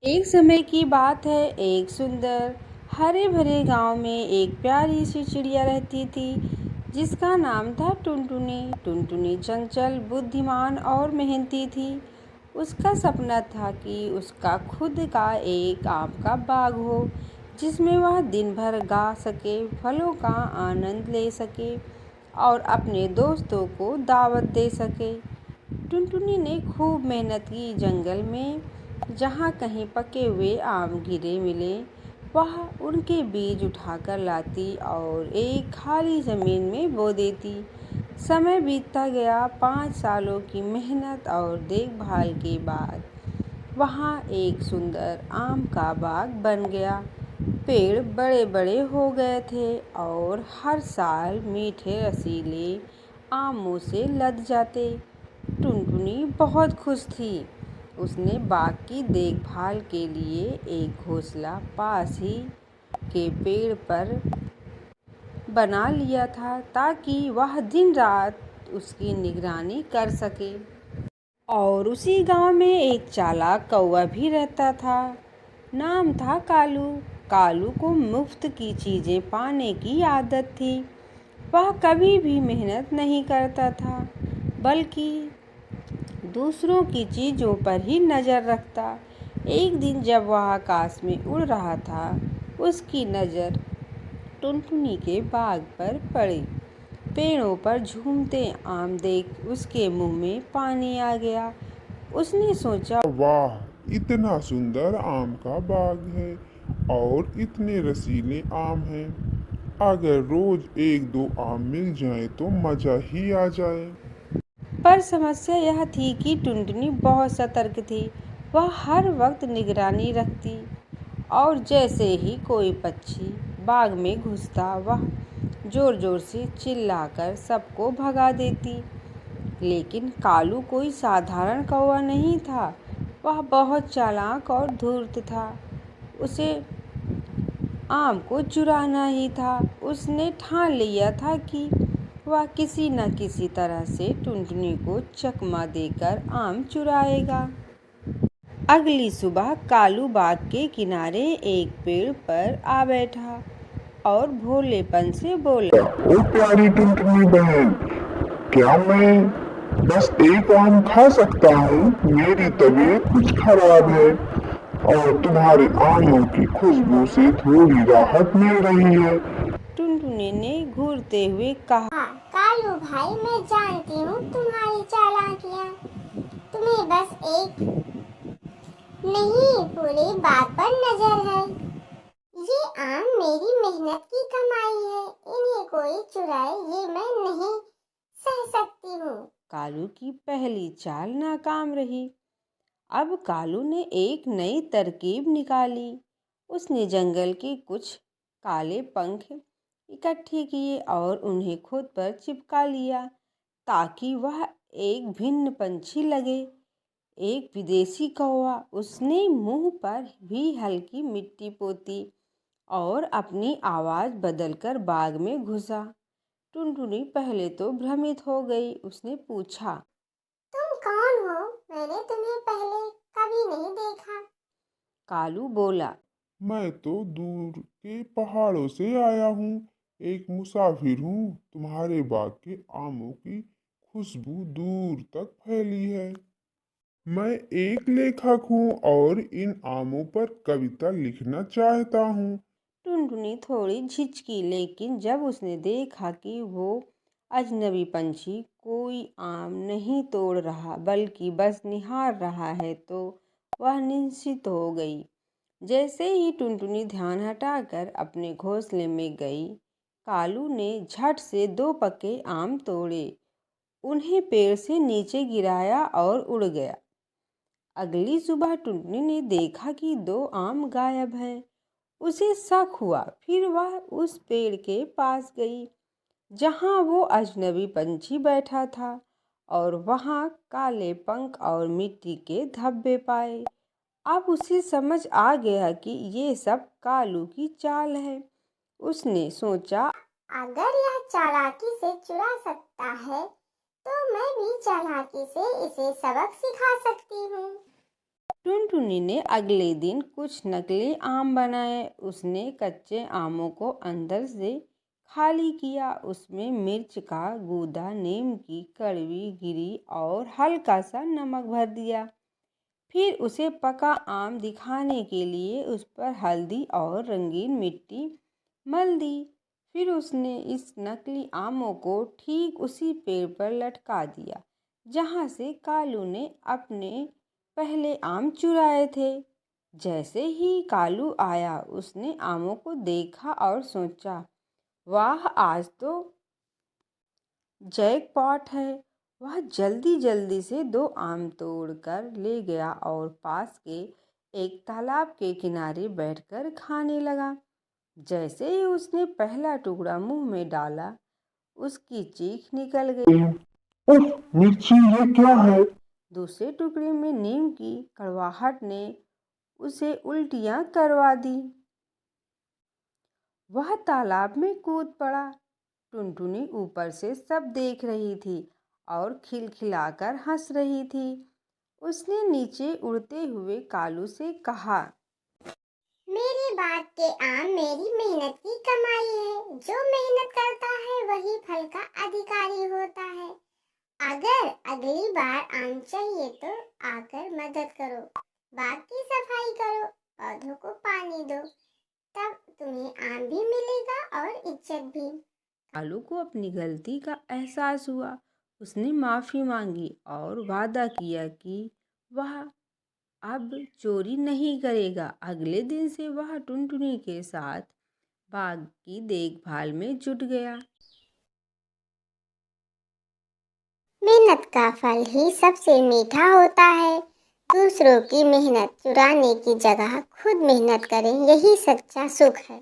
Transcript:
एक समय की बात है। एक सुंदर हरे भरे गांव में एक प्यारी सी चिड़िया रहती थी जिसका नाम था टुनटुनी। टुनटुनी चंचल, बुद्धिमान और मेहनती थी। उसका सपना था कि उसका खुद का एक आम का बाग हो जिसमें वह दिन भर गा सके, फलों का आनंद ले सके और अपने दोस्तों को दावत दे सके। टुनटुनी ने खूब मेहनत की। जंगल में जहाँ कहीं पके हुए आम गिरे मिले, वह उनके बीज उठाकर लाती और एक खाली ज़मीन में बो देती। समय बीतता गया। 5 सालों की मेहनत और देखभाल के बाद वहाँ एक सुंदर आम का बाग बन गया। पेड़ बड़े बड़े हो गए थे और हर साल मीठे रसीले आमों से लद जाते। टुनटुनी बहुत खुश थी। उसने बाग की देखभाल के लिए एक घोंसला पास ही के पेड़ पर बना लिया था ताकि वह दिन रात उसकी निगरानी कर सके। और उसी गांव में एक चालाक कौवा भी रहता था। नाम था कालू। कालू को मुफ्त की चीज़ें पाने की आदत थी। वह कभी भी मेहनत नहीं करता था, बल्कि दूसरों की चीज़ों पर ही नज़र रखता। एक दिन जब वह आकाश में उड़ रहा था, उसकी नज़र टुनटुनी के बाग पर पड़ी। पेड़ों पर झूमते आम देख उसके मुंह में पानी आ गया। उसने सोचा, वाह, इतना सुंदर आम का बाग है और इतने रसीले आम हैं। अगर रोज एक दो आम मिल जाए तो मजा ही आ जाए। पर समस्या यह थी कि टुनटुनी बहुत सतर्क थी। वह हर वक्त निगरानी रखती और जैसे ही कोई पक्षी बाग में घुसता, वह जोर जोर से चिल्लाकर सबको भगा देती। लेकिन कालू कोई साधारण कौवा नहीं था। वह बहुत चालाक और धूर्त था। उसे आम को चुराना ही था। उसने ठान लिया था कि वह किसी न किसी तरह से टुनटुनी को चकमा देकर आम चुराएगा। अगली सुबह कालू बाग के किनारे एक पेड़ पर आ बैठा और भोलेपन से बोला, ओ प्यारी टुनटुनी बहन, क्या मैं बस एक आम खा सकता हूँ? मेरी तबीयत कुछ खराब है और तुम्हारे आमों की खुशबू से थोड़ी राहत मिल रही है। टुनटुनी ने घूरते हुए कहा, हाँ कालू भाई, मैं जानती हूँ तुम्हारी चालाकियाँ। तुम्हें बस एक नहीं, पूरी बात पर नजर है। ये आम मेरी मेहनत की कमाई है। इन्हें कोई चुराए ये मैं नहीं सह सकती हूँ। कालू की पहली चाल नाकाम रही। अब कालू ने एक नई तरकीब निकाली। उसने जंगल के कुछ काले पंख इकट्ठे किए और उन्हें खुद पर चिपका लिया ताकि वह एक भिन्न पंछी लगे। एक विदेशी कौवा। उसने मुंह पर भी हल्की मिट्टी पोती और अपनी आवाज़ बदलकर बाग में घुसा। टुनटुनी पहले तो भ्रमित हो गई। उसने पूछा, तुम कौन हो? मैंने तुम्हें पहले कभी नहीं देखा। कालू बोला, मैं तो दूर के पहाड़ों से आया हूँ। एक मुसाफिर हूँ। तुम्हारे बाग के आमों की खुशबू दूर तक फैली है। मैं एक लेखक हूँ और इन आमों पर कविता लिखना चाहता हूँ। टुनटुनी थोड़ी झिझकी, लेकिन जब उसने देखा कि वो अजनबी पंछी कोई आम नहीं तोड़ रहा बल्कि बस निहार रहा है, तो वह निश्चिंत हो गई। जैसे ही टुनटुनी ध्यान हटाकर अपने घोंसले में गई, कालू ने झट से 2 पके आम तोड़े, उन्हें पेड़ से नीचे गिराया और उड़ गया। अगली सुबह टुनटुनी ने देखा कि 2 आम गायब हैं। उसे शक हुआ। फिर वह उस पेड़ के पास गई जहाँ वो अजनबी पंछी बैठा था और वहाँ काले पंख और मिट्टी के धब्बे पाए। अब उसे समझ आ गया कि ये सब कालू की चाल है। उसने सोचा, अगर यह चालाकी से चुरा सकता है, तो मैं भी चालाकी से इसे सबक सिखा सकती हूँ। टुनटुनी ने अगले दिन कुछ नकली आम बनाए। उसने कच्चे आमों को अंदर से खाली किया, उसमें मिर्च का गूदा, नीम की कड़वी गिरी और हल्का सा नमक भर दिया। फिर उसे पका आम दिखाने के लिए उस पर हल्दी और रंगीन मिट्टी मल दी। फिर उसने इस नकली आमों को ठीक उसी पेड़ पर लटका दिया जहाँ से कालू ने अपने पहले आम चुराए थे। जैसे ही कालू आया, उसने आमों को देखा और सोचा, वाह, आज तो जैकपॉट है। वह जल्दी जल्दी से 2 आम तोड़कर ले गया और पास के एक तालाब के किनारे बैठकर खाने लगा। जैसे ही उसने पहला टुकड़ा मुंह में डाला, उसकी चीख निकल गई। उफ, मिर्ची, ये क्या है? दूसरे टुकड़े में नीम की कड़वाहट ने उसे उल्टियां करवा दी। वह तालाब में कूद पड़ा। टुनटुनी ऊपर से सब देख रही थी और खिलखिलाकर हंस रही थी। उसने नीचे उड़ते हुए कालू से कहा, मेरी बात के आम मेरी मेहनत की कमाई है। जो मेहनत करता है वही फल का अधिकारी होता है। अगर अगली बार आम चाहिए तो आकर मदद करो, बाग की सफाई करो, पौधों को पानी दो, तब तुम्हें आम भी मिलेगा और इज्जत भी। कालू को अपनी गलती का एहसास हुआ। उसने माफ़ी मांगी और वादा किया कि वह अब चोरी नहीं करेगा। अगले दिन से वह टुनटुनी के साथ बाग की देखभाल में जुट गया। मेहनत का फल ही सबसे मीठा होता है। दूसरों की मेहनत चुराने की जगह खुद मेहनत करें, यही सच्चा सुख है।